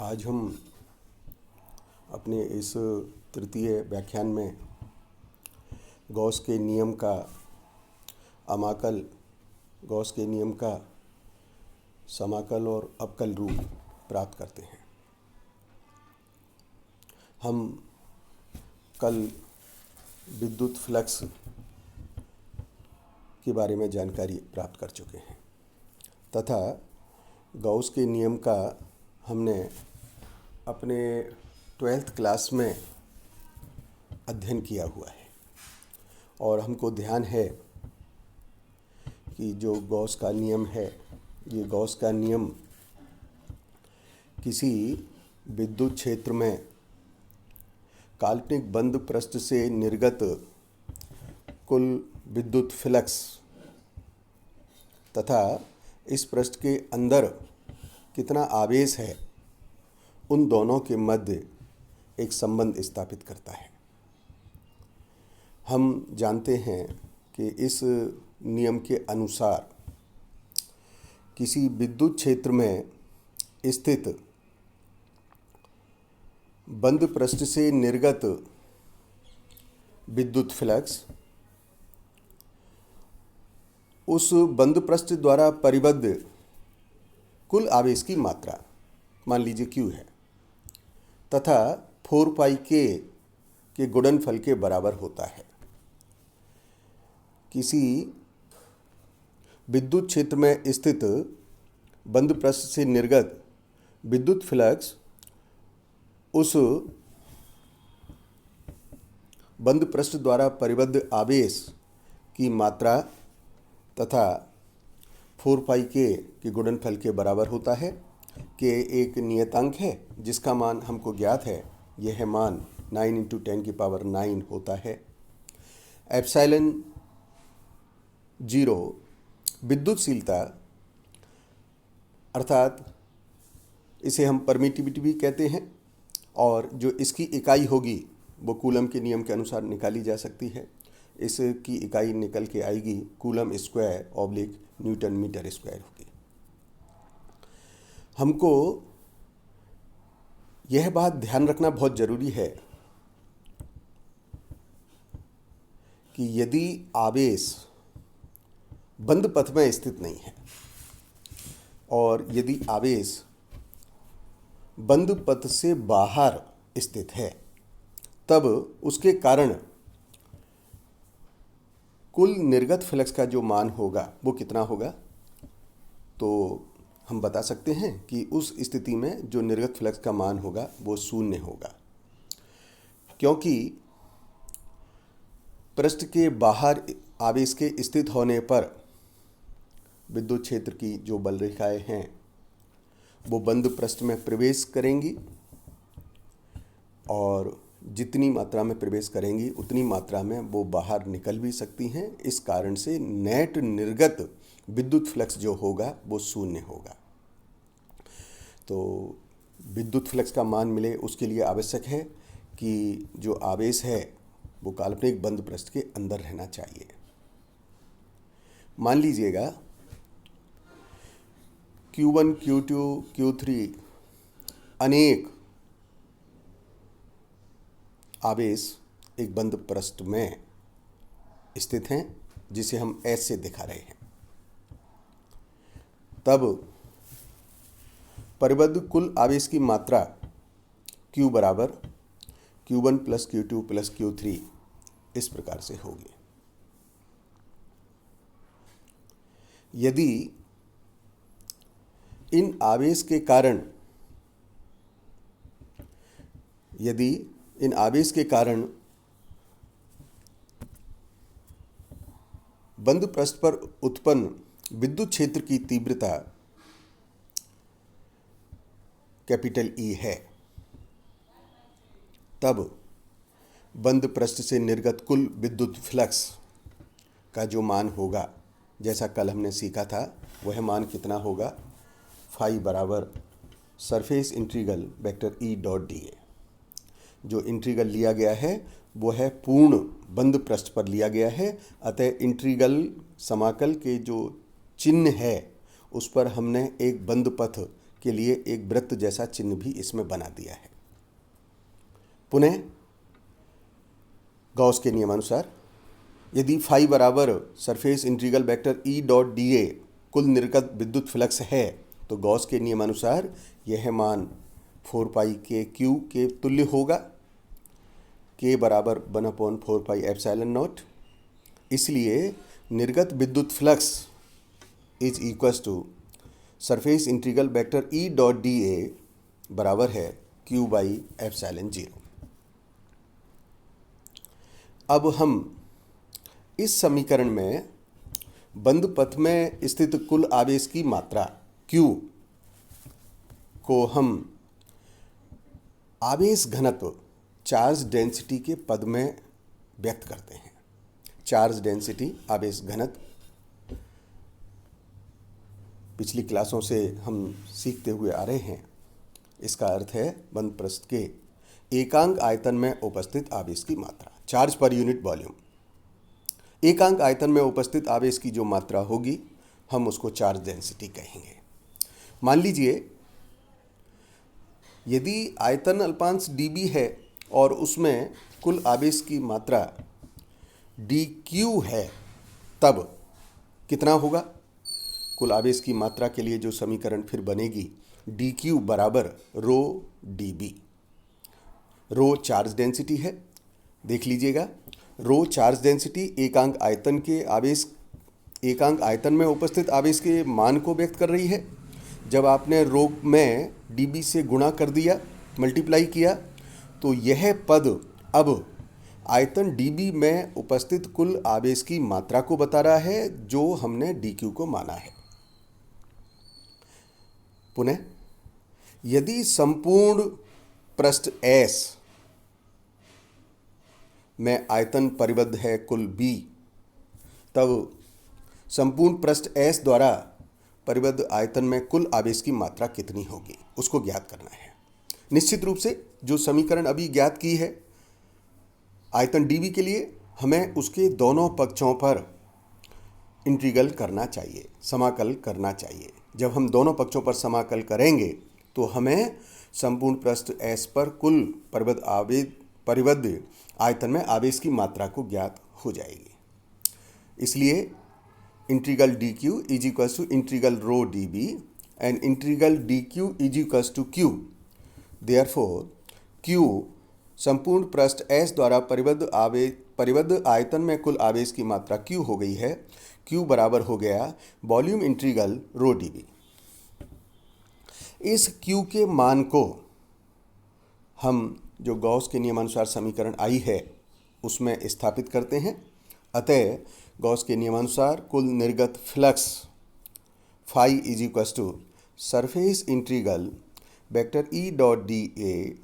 आज हम अपने इस तृतीय व्याख्यान में गॉस के नियम का अमाकल, गॉस के नियम का समाकल और अवकल रूप प्राप्त करते हैं। हम कल विद्युत फ्लक्स के बारे में जानकारी प्राप्त कर चुके हैं तथा गॉस के नियम का हमने अपने 12th क्लास में अध्ययन किया हुआ है और हमको ध्यान है कि जो गॉस का नियम है, ये गॉस का नियम किसी विद्युत क्षेत्र में काल्पनिक बंद पृष्ठ से निर्गत कुल विद्युत फ्लक्स तथा इस पृष्ठ के अंदर कितना आवेश है, उन दोनों के मध्य एक संबंध स्थापित करता है। हम जानते हैं कि इस नियम के अनुसार किसी विद्युत क्षेत्र में स्थित बंद पृष्ठ से निर्गत विद्युत फ्लक्स उस बंद पृष्ठ द्वारा परिबद्ध कुल आवेश की मात्रा, मान लीजिए Q है, तथा 4 पाई के गुणनफल के बराबर होता है। किसी विद्युत क्षेत्र में स्थित बंद पृष्ठ से निर्गत विद्युत फ्लक्स उस बंद पृष्ठ द्वारा परिबद्ध आवेश की मात्रा तथा 4 पाई के गुणनफल के बराबर होता है। के एक नियतांक है जिसका मान हमको ज्ञात है, यह मान 9 × 10⁹ होता है। एप्सिलॉन 0 विद्युतशीलता अर्थात इसे हम परमिटिविटी भी कहते हैं और जो इसकी इकाई होगी वो कूलम के नियम के अनुसार निकाली जा सकती है। इसकी इकाई निकल के आएगी coulomb square oblique newton metre square होगी। हमको यह बात ध्यान रखना बहुत ज़रूरी है कि यदि आवेश बंद पथ में स्थित नहीं है और यदि आवेश बंद पथ से बाहर स्थित है, तब उसके कारण कुल निर्गत फ्लक्स का जो मान होगा वो कितना होगा। तो हम बता सकते हैं कि उस स्थिति में जो निर्गत फ्लक्स का मान होगा वो 0 होगा, क्योंकि पृष्ठ के बाहर आवेश के स्थित होने पर विद्युत क्षेत्र की जो बल रेखाएं हैं वो बंद पृष्ठ में प्रवेश करेंगी और जितनी मात्रा में प्रवेश करेंगी उतनी मात्रा में वो बाहर निकल भी सकती हैं। इस कारण से नेट निर्गत विद्युत फ्लक्स जो होगा वो 0 होगा। तो विद्युत फ्लक्स का मान मिले उसके लिए आवश्यक है कि जो आवेश है वो काल्पनिक बंद पृष्ठ के अंदर रहना चाहिए। मान लीजिएगा Q1, Q2, Q3 अनेक आवेश एक बंद पृष्ठ में स्थित हैं जिसे हम S से दिखा रहे हैं। तब परिबद्ध कुल आवेश की मात्रा Q बराबर Q1 + Q2 + Q3 इस प्रकार से होगी। यदि इन आवेश के कारण बंद पृष्ठ पर उत्पन्न विद्युत क्षेत्र की तीव्रता E है, तब बंद पृष्ठ से निर्गत कुल विद्युत फ्लक्स का जो मान होगा, जैसा कल हमने सीखा था, वह मान कितना होगा। फाई बराबर सरफेस इंटीग्रल वेक्टर E.dA। जो इंटीग्रल लिया गया है वो है पूर्ण बंद पृष्ठ पर लिया गया है, अतः इंटीग्रल समाकल के जो चिन्ह है उस पर हमने एक बंद पथ के लिए एक वृत्त जैसा चिन्ह भी इसमें बना दिया है। पुनः गॉस के नियमानुसार यदि फाई बराबर surface integral vector E dot d ए कुल निर्गत विद्युत फ्लक्स है तो गॉस के नियमानुसार यह मान 4 पाई के क्यू के तुल्य होगा, के बराबर 1/4 पाई एप्सिलॉन नॉट। इसलिए निर्गत विद्युत flux is equal to surface integral vector E dot d A बराबर है क्यू बाई एप्सिलॉन 0। अब हम इस समीकरण में बंद पथ में स्थित कुल आवेश की मात्रा Q को हम आवेश घनत्व चार्ज डेंसिटी के पद में व्यक्त करते हैं। चार्ज डेंसिटी आवेश घनत्व पिछली क्लासों से हम सीखते हुए आ रहे हैं। इसका अर्थ है बंद पृष्ठ के एकांक आयतन में उपस्थित आवेश की मात्रा, चार्ज पर यूनिट वॉल्यूम। एकांक आयतन में उपस्थित आवेश की जो मात्रा होगी हम उसको चार्ज डेंसिटी कहेंगे। मान लीजिए यदि आयतन अल्पांश dB है और उसमें कुल आवेश की मात्रा dQ है, तब कितना होगा? कुल आवेश की मात्रा के लिए जो समीकरण फिर बनेगी dQ बराबर रो dB। रो चार्ज डेंसिटी है, देख लीजिएगा। रो चार्ज डेंसिटी एकांक आयतन के आवेश, एकांक आयतन में उपस्थित आवेश के मान को व्यक्त कर रही है। जब आपने रो में dB से गुणा कर दिया, मल्टीप्लाई किया, तो यह पद अब आयतन dB में उपस्थित कुल आवेश की मात्रा को बता रहा है जो हमने dQ को माना है। पुनः यदि संपूर्ण पृष्ठ S में आयतन परिबद्ध है कुल B, तब संपूर्ण पृष्ठ S द्वारा परिबद्ध आयतन में कुल आवेश की मात्रा कितनी होगी उसको ज्ञात करना है। निश्चित रूप से जो समीकरण अभी ज्ञात की है आयतन dB के लिए, हमें उसके दोनों पक्षों पर इंटीग्रल करना चाहिए, समाकल करना चाहिए। जब हम दोनों पक्षों पर समाकल करेंगे तो हमें संपूर्ण पृष्ठ S पर कुल परिबद्ध आयतन में आवेश की मात्रा को ज्ञात हो जाएगी। इसलिए integral dQ is equal to integral rho dB and integral dQ is equal to Q। Therefore Q संपूर्ण पृष्ठ S द्वारा परिबद्ध आयतन में कुल आवेश की मात्रा Q हो गई है। Q बराबर हो गया वॉल्यूम इंटीग्रल रो dB। इस Q के मान को हम जो गॉस के नियमानुसार समीकरण आई है उसमें स्थापित करते हैं। अतः गॉस के नियमानुसार कुल निर्गत flux phi is equal to surface integral vector E dot d A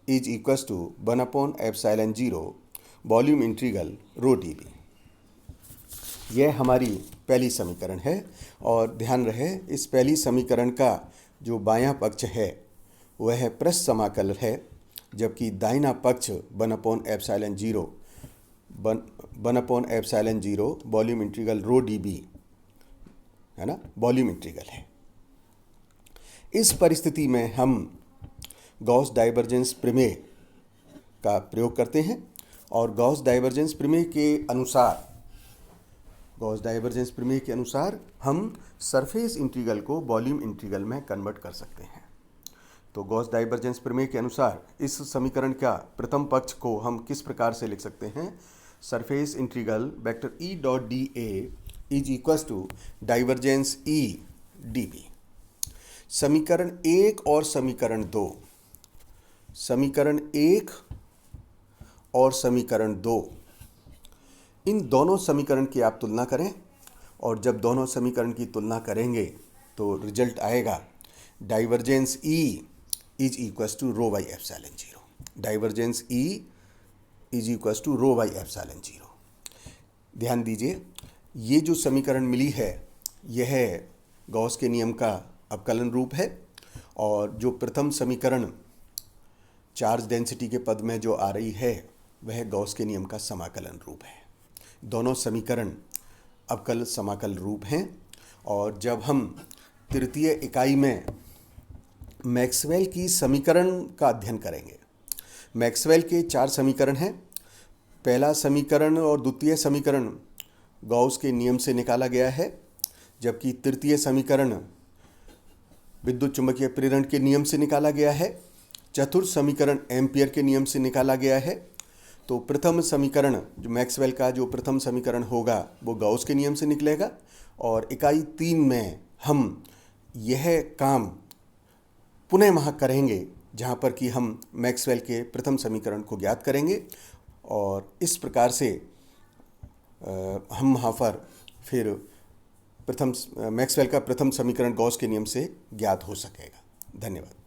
is equal to 1/एप्सिलॉन 0 वॉल्यूम इंटीग्रल रो dB। यह हमारी पहली समीकरण है और ध्यान रहे इस पहली समीकरण का जो बायां पक्ष है वह पृष्ठ समाकल है, जबकि दाहिना पक्ष 1/एप्सिलॉन 0 वॉल्यूम इंटीग्रल रो dB है ना, वॉल्यूम इंटीग्रल है। इस परिस्थिति में हम गॉस डाइवर्जेंस प्रमेय का प्रयोग करते हैं और गॉस डाइवर्जेंस प्रमेय के अनुसार हम सरफेस इंटीग्रल को वॉल्यूम इंटीग्रल में कन्वर्ट कर सकते हैं। तो गॉस डाइवर्जेंस प्रमेय के अनुसार इस समीकरण का प्रथम पक्ष को हम किस प्रकार से लिख सकते हैं? Surface integral vector E dot d A is equal to divergence E dB। समीकरण 1 और समीकरण 2, समीकरण 1 और समीकरण 2, इन दोनों समीकरण की आप तुलना करें और जब दोनों समीकरण की तुलना करेंगे तो रिजल्ट आएगा divergence E is equal to rho by epsilon 0। Divergence E is equal to rho by epsilon 0। ध्यान दीजिए, ये जो समीकरण मिली है यह गॉस के नियम का अवकलन रूप है और जो प्रथम समीकरण चार्ज डेंसिटी के पद में जो आ रही है वह गॉस के नियम का समाकलन रूप है। दोनों समीकरण अवकल समाकल रूप हैं और जब हम तृतीय इकाई में मैक्सवेल की समीकरण का अध्ययन करेंगे। मैक्सवेल के 4 समीकरण हैं। पहला समीकरण और द्वितीय समीकरण गॉस के नियम से निकाला गया है, जबकि तृतीय समीकरण विद्युत चुंबकीय प्रेरण के नियम से निकाला गया है। चतुर्थ समीकरण एम्पियर के नियम से निकाला गया है। तो प्रथम समीकरण जो मैक्सवेल का जो प्रथम समीकरण होगा वो गॉस के नियम से निकलेगा, और इकाई 3 में हम यह काम पुनः वहाँ करेंगे जहाँ पर कि हम मैक्सवेल के प्रथम समीकरण को ज्ञात करेंगे, और इस प्रकार से हम वहाँ पर फिर मैक्सवेल का प्रथम समीकरण गॉस के नियम से ज्ञात हो सकेगा। धन्यवाद।